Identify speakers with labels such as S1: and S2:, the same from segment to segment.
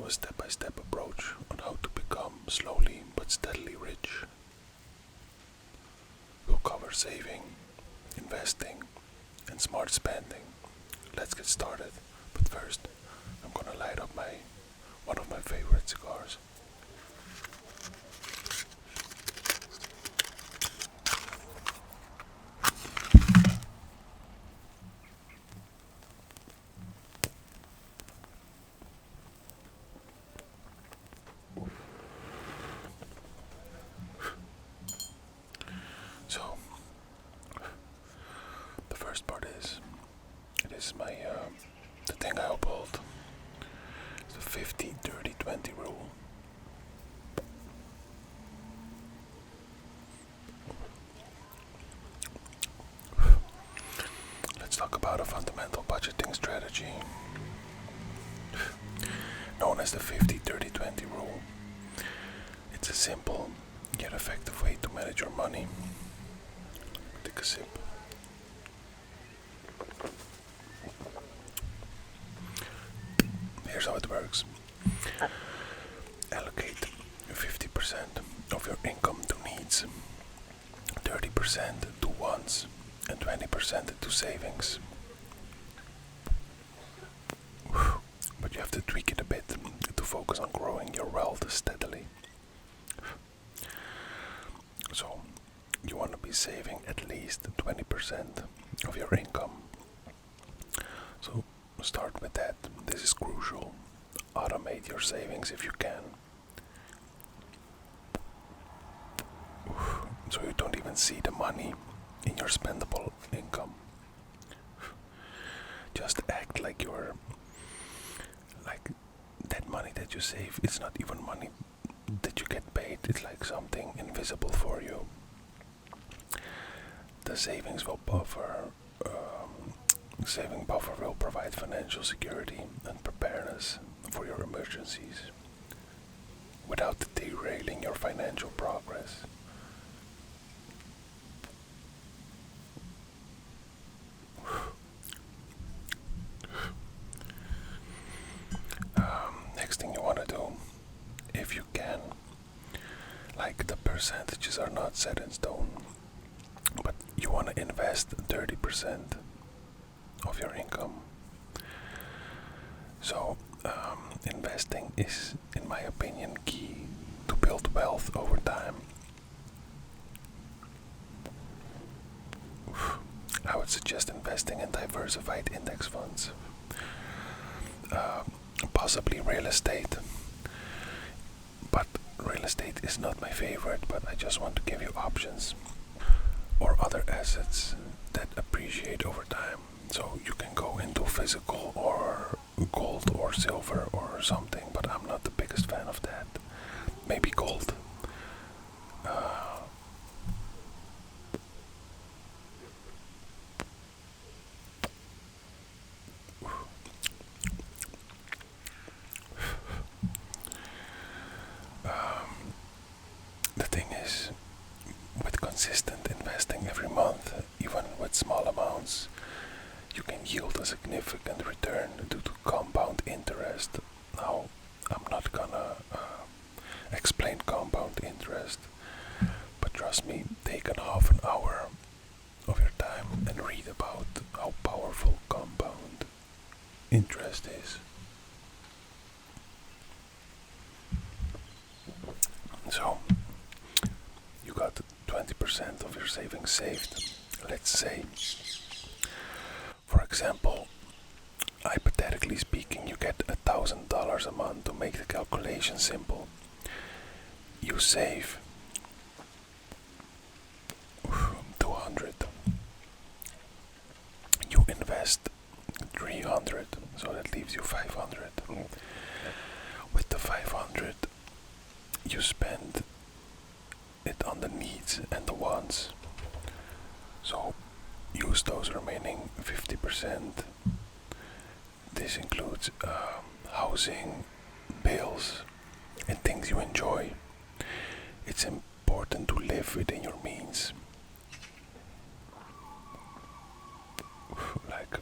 S1: a step-by-step approach on how to become slowly but steadily rich. We'll cover saving, investing, and smart spending. Let's get started, but first I'm gonna light up one of my favorite cigars. So, the first part is, it is the thing I uphold. It's the 50-30-20 rule. Let's talk about a fundamental budgeting strategy known as the 50-30-20 rule. It's a simple yet effective way to manage your money. Take a sip. Here's how it works. Allocate 50% of your income to needs, 30% to wants, and 20% to savings. But you have to tweak it a bit to focus on growing your wealth steadily. So, you want to be saving at least 20% of your income. So, start with that. This is crucial. Automate your savings if you can. So you don't even see the money in your spendable income. Just act like that money that you save, it's not even money that you get paid. It's like something invisible for you. The saving buffer will provide financial security and preparedness for your emergencies without derailing your financial progress. Next thing you want to do, if you can, like the percentages are not set in stone, but you want to invest 30% of your income. So, investing is, in my opinion, key to build wealth over time. I would suggest investing in diversified index funds, possibly real estate. But real estate is not my favorite, but I just want to give you options. Or other assets that appreciate over time. So you can go into physical or gold or silver or something, but I'm not the biggest fan of that. Maybe gold. The thing is, with consistent investing every month, even with small amounts, you can yield a significant return due to compound interest. Now, I'm not gonna explain compound interest, but trust me, take an half an hour of your time and read about how powerful compound interest is. So, you got 20% of your savings saved. Let's say, for example, hypothetically speaking, you get $1,000 a month. To make the calculation simple, you save 200. You invest 300, so that leaves you 500. With the 500, you spend it on the needs and the wants. So use those remaining 50%. This includes housing, bills, and things you enjoy. It's important to live within your means. Like,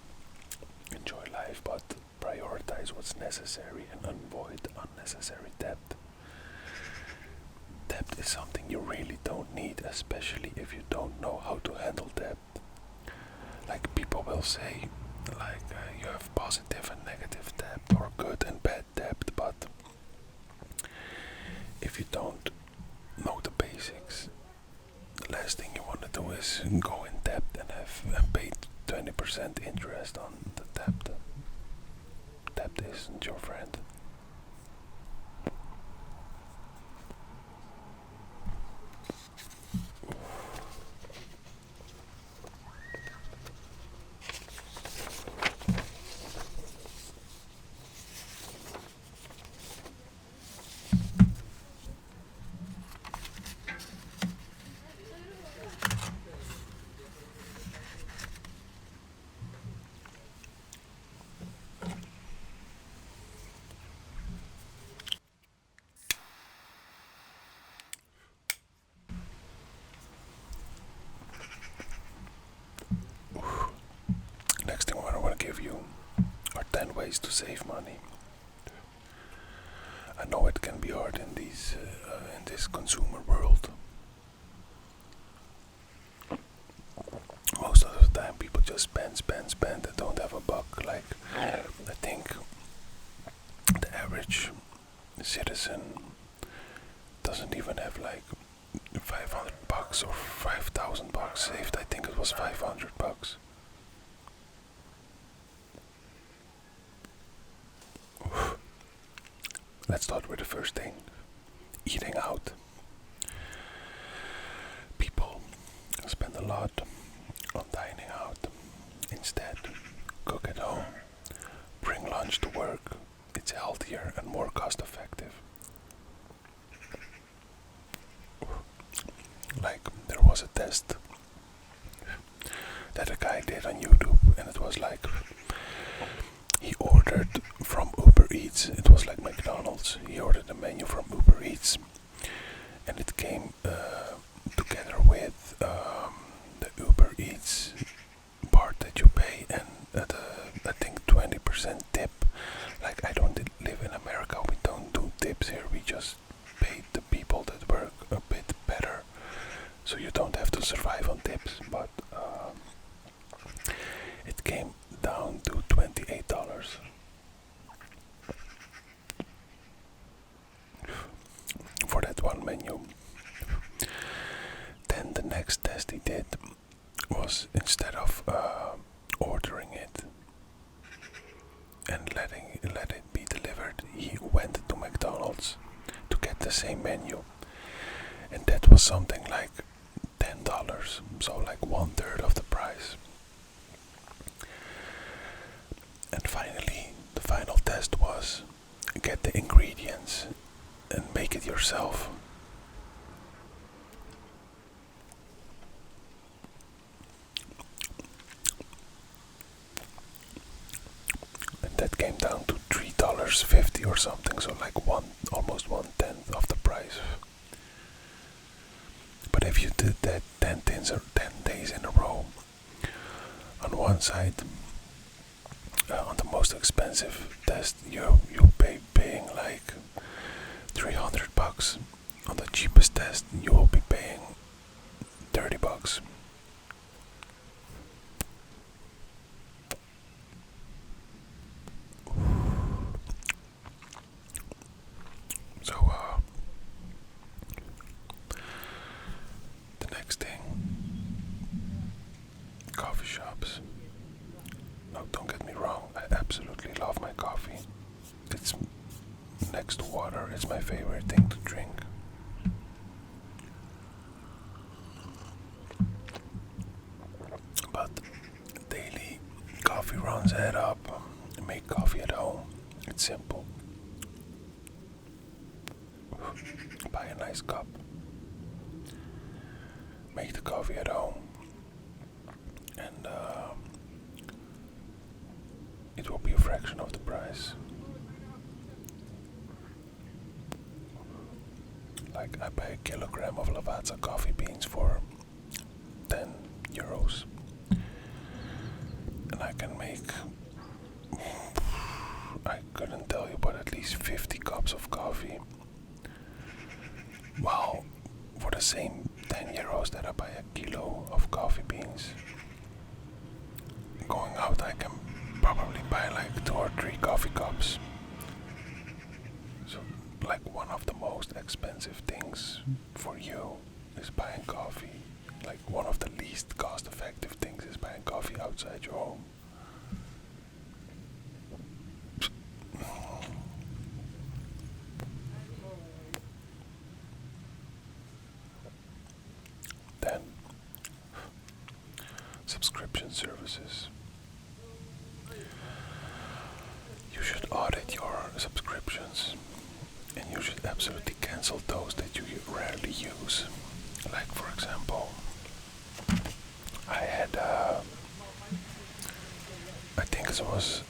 S1: enjoy life, but prioritize what's necessary and avoid unnecessary debt. Debt is something you really don't need, especially if you don't know how to handle debt. Like people will say, like you have positive and negative debt, or good and bad debt, but if you don't know the basics, the last thing you want to do is go in debt and pay 20% interest on the debt. Debt isn't your friend. Next thing I want to give you are 10 ways to save money. I know it can be hard in this consumer world. Most of the time people just spend and don't have a buck. Like, I think the average citizen doesn't even have like 500 bucks or 5,000 bucks saved. I think it was 500 bucks. Let's start with the first thing. Eating out. People spend a lot on dining out. Instead, cook at home. Bring lunch to work. It's healthier and more cost effective. Like, there was a test that a guy did on YouTube, and it was like he ordered from Uber Eats. It was like McDonald's. He ordered a menu from Uber Eats, and it came together with the Uber Eats part that you pay, and I think 20% tip. Like, I don't live in America. We don't do tips here. We just pay the people that work a bit better, so you don't have to survive on tips. But it came down to $28 for that one menu. Then the next test he did was, instead of ordering it and let it be delivered, he went to McDonald's to get the same menu, and that was something like $10, so like 1/3 of the price. And finally, the final test was get the ingredients and make it yourself. And that came down to $3.50 or something, so like almost 1/10 of the price. But if you did that 10 days in a row, on one side, on the most expensive test, you'll paying like 300 bucks. On the cheapest test, you will be paying 30 bucks. So the next thing, coffee shops. No, don't get me wrong, I absolutely love my coffee. It's next to water, it's my favorite thing to drink. But daily coffee runs add up. Make coffee at home. It's simple. Buy a nice cup. Make the coffee at home. And it will be a fraction of the price. Like, I buy a kilogram of Lavazza coffee beans for €10, and I can make I couldn't tell you, but at least 50 cups of coffee. Well, for the same 10 euros that I buy a kilo of coffee beans, going out I can probably buy like 2 or 3 coffee cups. So, like, one of the most expensive things for you is buying coffee. Like, one of the least cost effective things is buying coffee outside your home. Then, subscription services. You should audit your subscriptions, and you should absolutely cancel those that you rarely use. Like, for example, I had, I think it was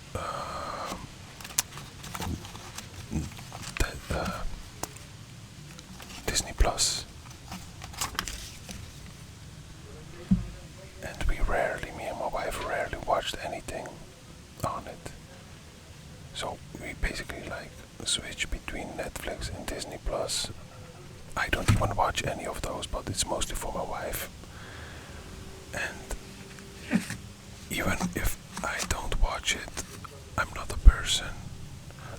S1: Disney Plus, and me and my wife rarely watched anything on it. So we basically like switch between Netflix and Disney Plus. I don't even watch any of those, but it's mostly for my wife. And even if I don't watch it, I'm not a person.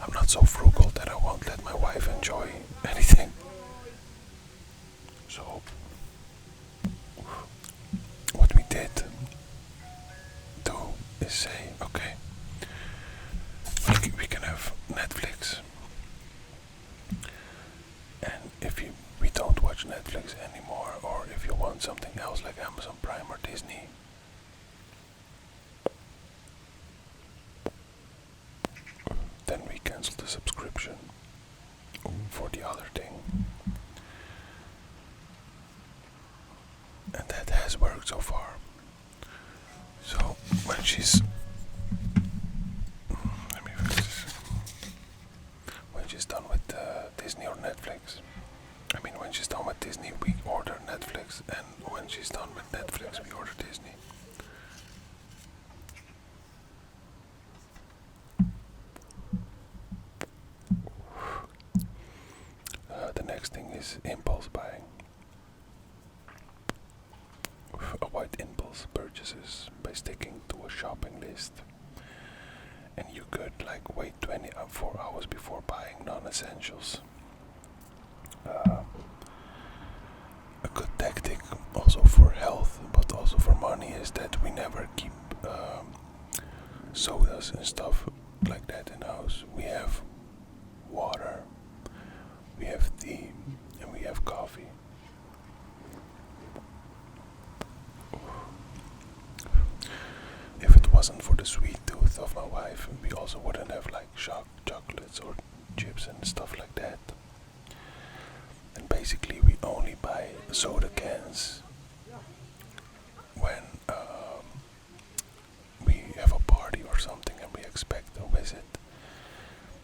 S1: I'm not so frugal that I won't let my wife enjoy anything. So what we did do is say, okay, we can have Netflix, and if we don't watch Netflix anymore, or if you want something else like Amazon Prime or Disney, then we cancel the subscription for the other thing. And that has worked so far. So when she's when she's done with Disney or Netflix, when she's done with Disney we order Netflix, and when she's done with Netflix we order Disney. The next thing is impulse buying. Avoid impulse purchases by sticking to a shopping list. And you could wait 24 hours before buying non-essentials. A good tactic also for health, but also for money, is that we never keep sodas and stuff like that in the house. We have water, we have tea, and we have coffee. If it wasn't for the sweet tooth of my wife, we also wouldn't have chocolates or chips and stuff like that. And basically we only buy soda cans when we have a party or something and we expect a visit.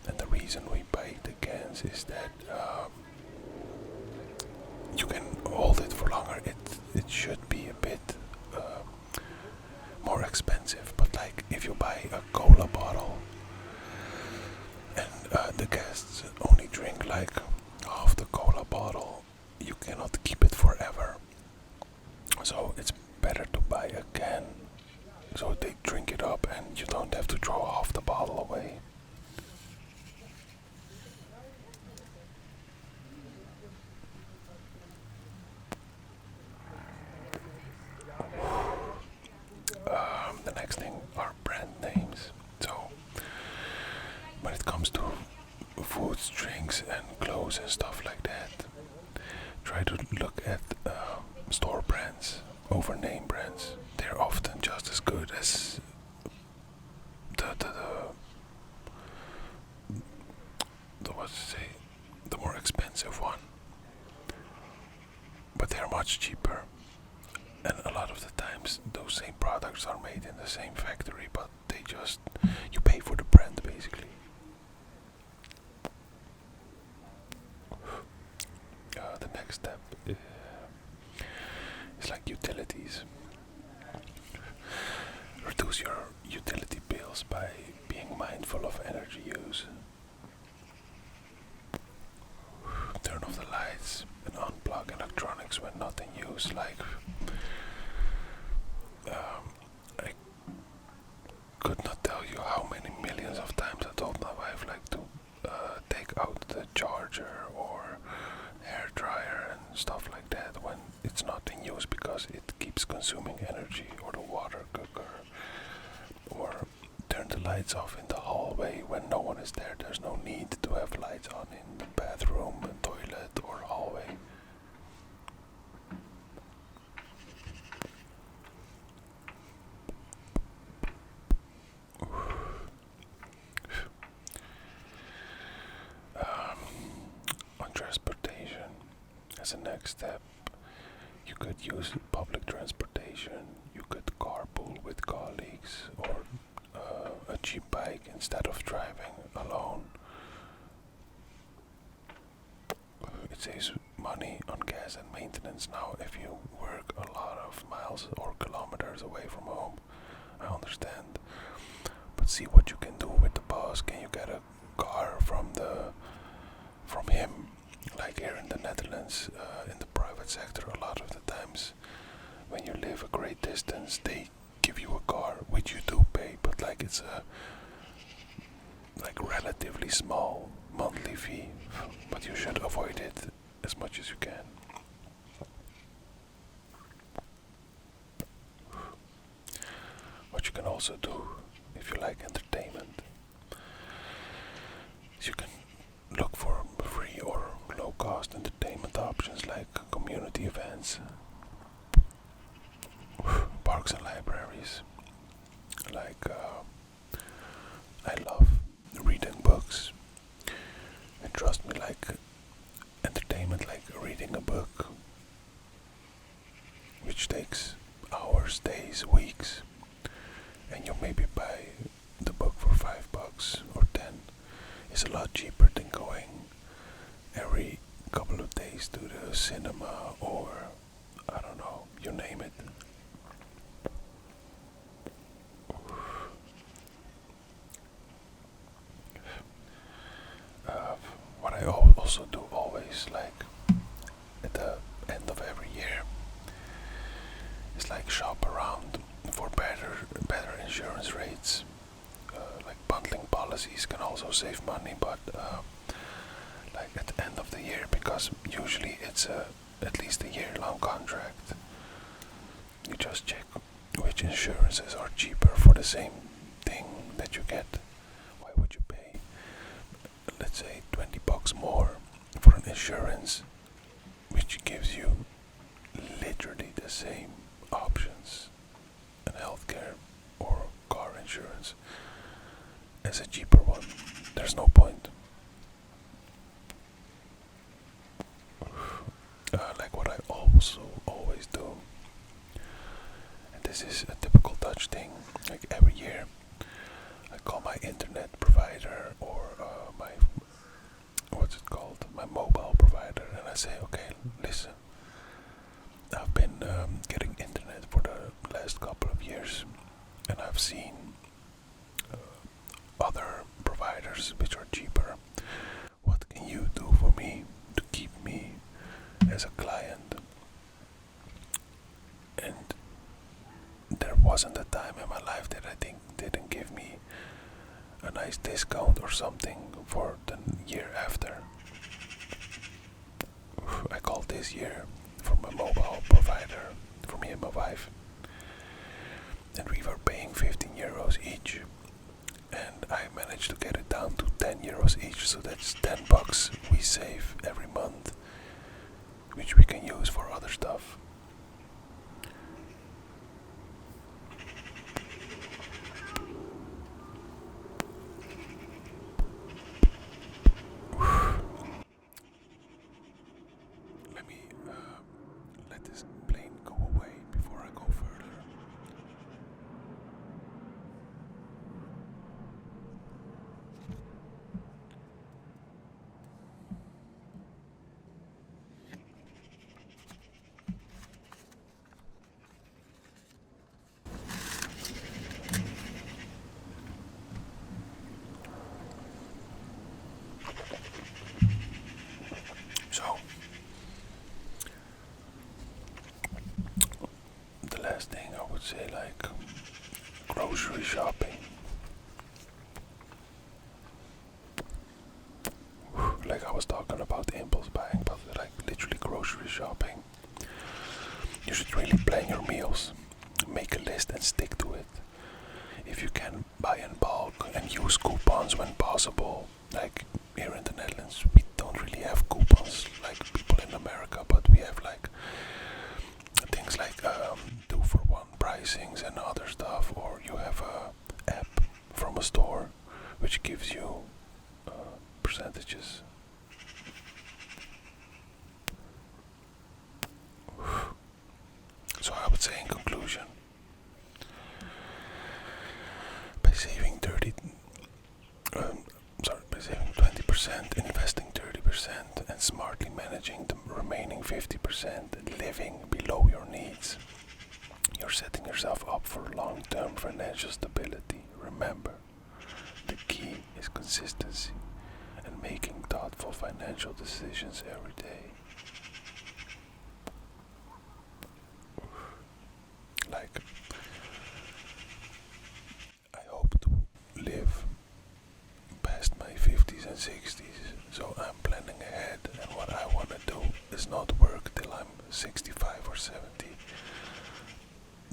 S1: And the reason we buy the cans is that you can hold it for longer. It should be a bit more expensive, but if you buy a cola bottle and the guests only drink half the cola bottle, you cannot keep it forever. So it's better to buy a can so they drink it up and you don't have to throw half the bottle away. The next thing are brand names. So when it comes to foods, drinks and clothes and stuff like that, try to look at store brands over name brands. They're often just as good as the more expensive one, but they're much cheaper. And a lot of the times those same products are made in the same factory, but you pay for the brand basically. The next step is utilities. Reduce your utility bills by being mindful of energy use. could not tell you how many millions of times I told my wife like to take out the charger or hair dryer and stuff like that when it's not in use because it keeps consuming energy, or the water cooker, or turn the lights off in the hallway when no one is there. There's no need to have lights on in the bathroom, toilet, or hallway. On transportation, as a next step, you could use public transportation. You could carpool with colleagues, or a cheap bike instead of driving alone. It saves money on gas and maintenance now if you work a lot of miles or kilometers away from home. I understand. But see what you can do with the boss. Can you get a car from him? Like here in the Netherlands, in the private sector, a lot of the times when you live a great distance, they give you a car, which you do pay, but like it's a relatively small monthly fee. But you should avoid it as much as you can. What you can also do, if you like entertainment, is you can look for free or low-cost entertainment options like community events, parks and libraries. Like, I love reading books, and trust me, like entertainment, like reading a book, which takes hours, days, weeks, and you maybe buy the book for $5 or 10, is a lot cheaper than going every couple of days to the cinema, or I don't know, you name it. What I also do always, like at the end of every year, is like shop around for better insurance rates. Like bundling policies can also save money, but like at the end of the year, because usually it's at least a year-long contract. You just check which insurances are cheaper for the same thing that you get. Why would you pay, let's say, $20 more for an insurance which gives you literally the same options in healthcare or car insurance as a cheaper one? There's no point. Like what I also always do, and this is a typical Dutch thing, like every year I call my internet provider, or my, what's it called, my mobile provider, and I say, okay, listen, I've been getting internet for the last couple of years, and I've seen other providers which are cheaper. What can you do for me to keep me as a client? And there wasn't a time in my life that I think didn't give me a nice discount or something for the year after. I called this year for my mobile provider, for me and my wife, and we were paying €15 each, and I managed to get it down to €10 each, so that's $10 we save every month, which we can use for other stuff. Let me let this plane go away before I go further. So, the last thing I would say, like grocery shopping. like I was talking about impulse buying, but like literally grocery shopping. You should really plan your meals, make a list and stick to it. If you can, buy in bulk and use coupons when possible. Like here in the Netherlands, we don't really have coupons like people in America, but we have like things like 2-for-1 pricings and other stuff, or you have a app from a store which gives you percentages. So I would say in conclusion, by saving 20%, investing 30%, and smartly managing the remaining 50%, living below your needs, you're setting yourself up for long-term financial stability. Remember, the key is consistency and making thoughtful financial decisions every day. Like, I hope to live past my 50s and 60s, so I'm planning ahead, and what I want to do is not work till I'm 65 or 70.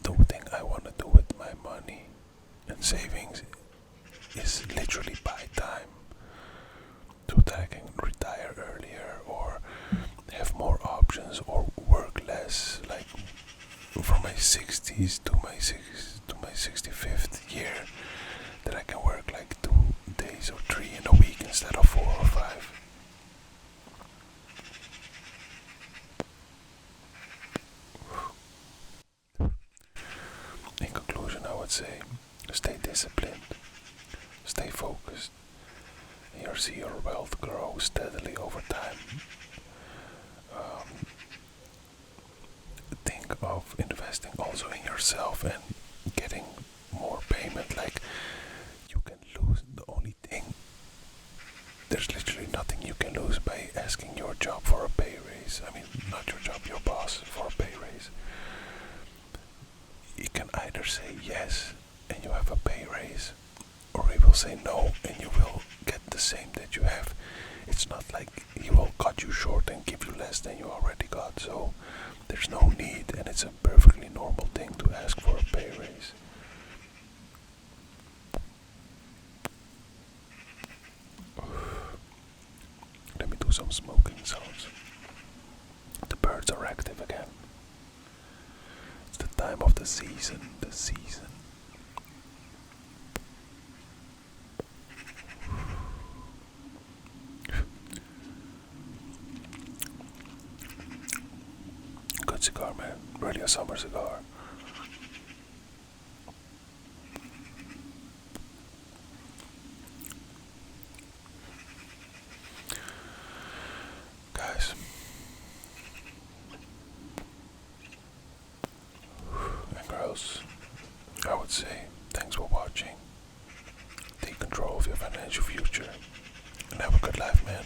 S1: The thing I want to do with my money and savings is literally buy time, so that I can retire earlier or have more options or work less, like from my 60s to my 65th year, that I can work like 2 days or 3 in a week instead of 4 or 5. In conclusion, I would say, stay disciplined, stay focused, and you'll see your wealth grow steadily over time. Think of investing also in yourself and getting more payment. Like, you can lose the only thing. There's literally nothing you can lose by asking your job for a pay raise. I mean, not your job, your boss for a pay raise. You can either say yes and you have a pay raise, or he will say no and you will get the same that you have. It's not like he will cut you short and give you less than you already got. So there's no need, and it's a perfectly normal thing to ask for a pay raise. Let me do some smoking sounds. The birds are active again. It's the time of the season. Good cigar, man. Really a summer cigar. Guys, and girls, I would say thanks for watching. Take control of your financial future and have a good life, man.